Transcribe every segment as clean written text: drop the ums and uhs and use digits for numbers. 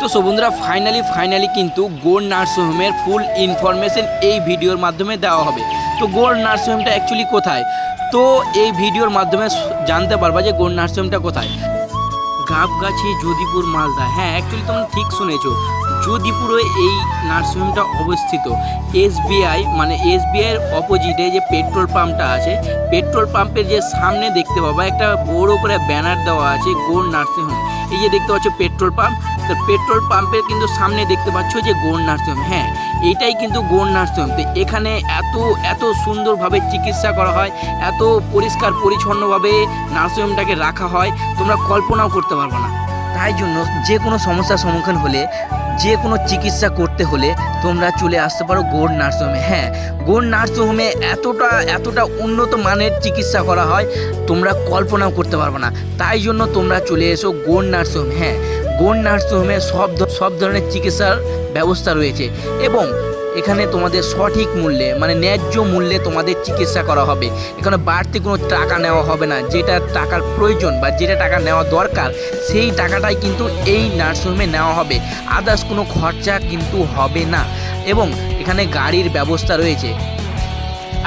তো সো বন্ধুরা ফাইনালি কিন্তু গোল্ড নার্সিং হোমের ফুল ইনফরমেশন এই ভিডিওর মাধ্যমে দেওয়া হবে। তো গোল্ড নার্সিং হোমটা অ্যাকচুয়ালি কোথায়, তো এই ভিডিওর মাধ্যমে জানতে পারবা যে গোল্ড নার্সিং হোমটা কোথায়। গাবগাছি, যোধপুর, মালদা। হ্যাঁ, অ্যাকচুয়ালি তোমরা ঠিক শুনেছো, যোধপুরে এই নার্সিংহোমটা অবস্থিত। এসবিআইয়ের অপোজিটে যে পেট্রোল পাম্পটা আছে, পেট্রোল পাম্পের যে সামনে দেখতে পাবা একটা বড় করে ব্যানার দেওয়া আছে গোল্ড নার্সিংহোম। এই যে দেখতে পাচ্ছ পেট্রোল পাম্প, তো পেট্রোল পাম্পের কিন্তু সামনে দেখতে পাচ্ছ যে গোল্ড নার্সিংহোম। হ্যাঁ, এইটাই কিন্তু গোল্ড নার্সিংহোম। তো এখানে এত সুন্দরভাবে চিকিৎসা করা হয়, এত পরিষ্কার পরিচ্ছন্নভাবে নার্সিংহোমটাকে রাখা হয়, তোমরা কল্পনাও করতে পারবে না। তাই জন্য যে কোনো সমস্যার সম্মুখীন হলে, যে কোনো চিকিৎসা করতে হলে তোমরা চলে আসতে পারো গোল্ড নার্সিংহোমে। হ্যাঁ, গোল্ড নার্সিংহোমে এতটা উন্নত মানের চিকিৎসা করা হয়, তোমরা কল্পনাও করতে পারবে না। তাই জন্য তোমরা চলে এসো গোল্ড নার্সিংহোম। হ্যাঁ, গোল্ড নার্সিংহোমে সব ধরনের চিকিৎসার ব্যবস্থা রয়েছে এবং এখানে তোমাদের সঠিক মূল্যে ন্যায্য মূল্যে তোমাদের চিকিৎসা করা হবে। এখানে বাড়তি কোনো টাকা নেওয়া হবে না। যেটা টাকার প্রয়োজন বা যেটা টাকা নেওয়া দরকার সেই টাকাটাই কিন্তু এই নার্সিংহোমে নেওয়া হবে, আদার্স কোনো খরচা কিন্তু হবে না। এবং এখানে গাড়ির ব্যবস্থা রয়েছে।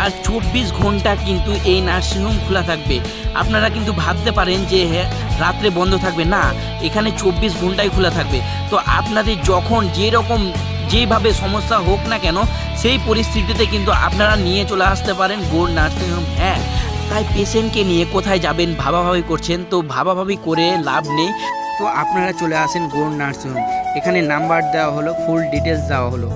আর 24 ঘন্টা কিন্তু এই নার্সিংহোম খোলা থাকবে। আপনারা কিন্তু ভাবতে পারেন যে হ্যাঁ রাত্রে বন্ধ থাকবে, না, এখানে 24 ঘন্টাই খোলা থাকবে। তো আপনাদের যখন যেভাবে সমস্যা হোক না কেন, সেই পরিস্থিতিতে কিন্তু আপনারা নিয়ে চলে আসতে পারেন গোল্ড নার্সিংহোম। হ্যাঁ, তাই পেশেন্টকে নিয়ে কোথায় যাবেন ভাবাভাবি করছেন, তো ভাবাভাবি করে লাভ নেই। তো আপনারা চলে আসেন গোল্ড নার্সিংহোম। এখানে নাম্বার দেওয়া হলো, ফুল ডিটেলস দেওয়া হলো।